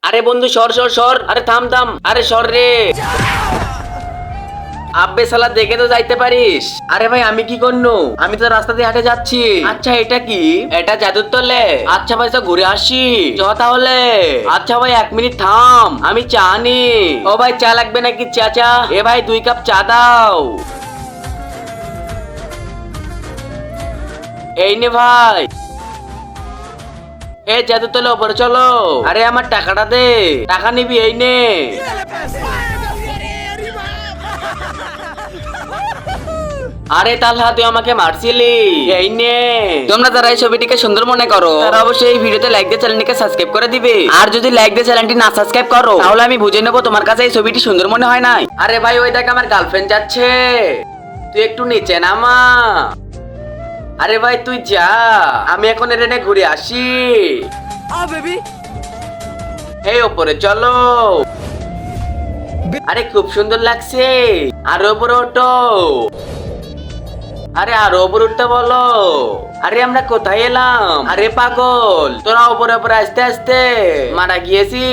আরে বন্ধু সর সর সর, আরে থাম থাম, আরে সর রে। আব্বে শালা দেখে তো যাইতে পারিস। আরে ভাই আমি কি করনু, আমি তো রাস্তা দিয়ে হাঁটে যাচ্ছি। আচ্ছা এটা কি, এটা জাদুর তলে? আচ্ছা ভাই তো ঘুরে আসি চ তাহলে। আচ্ছা ভাই 1 মিনিট থাম, আমি চা নি। ও ভাই চা লাগবে নাকি? চা চা, এ ভাই 2 কাপ চা দাও। এই নে ভাই। এ জাদু তলে ওপরে চলো। আরে আমার টাকাটা দে, টাকা নিবি? এই নে। আরে তালহা তুই আমাকে মারছিলি, এই নে। তোমরা যারা এই ছবিটিকে সুন্দর মনে করো তারা অবশ্যই এই ভিডিওতে লাইক দিয়ে চ্যানেলটিকে সাবস্ক্রাইব করে দিবে। আর যদি লাইক দিয়ে চ্যানেলটি না সাবস্ক্রাইব করো তাহলে আমি বুঝে নেবো তোমার কাছে এই ছবিটি সুন্দর মনে হয় নাই। আরে ভাই ওই দেখ আমার গার্লফ্রেন্ড যাচ্ছে, তুই একটু নিচে নামা। আরে ভাই তুই যা, আমি এখন এখানে ঘুরে আসি। এই ওপরে চলো। আরে খুব সুন্দর লাগছে, আরো উপরে ওঠো। আরে আরো উপরে উঠতে বলো। আরে আমরা কোথায় এলাম? আরে পাগল তোরা উপরে উপরে আস্তে আস্তে মারা গিয়েছি।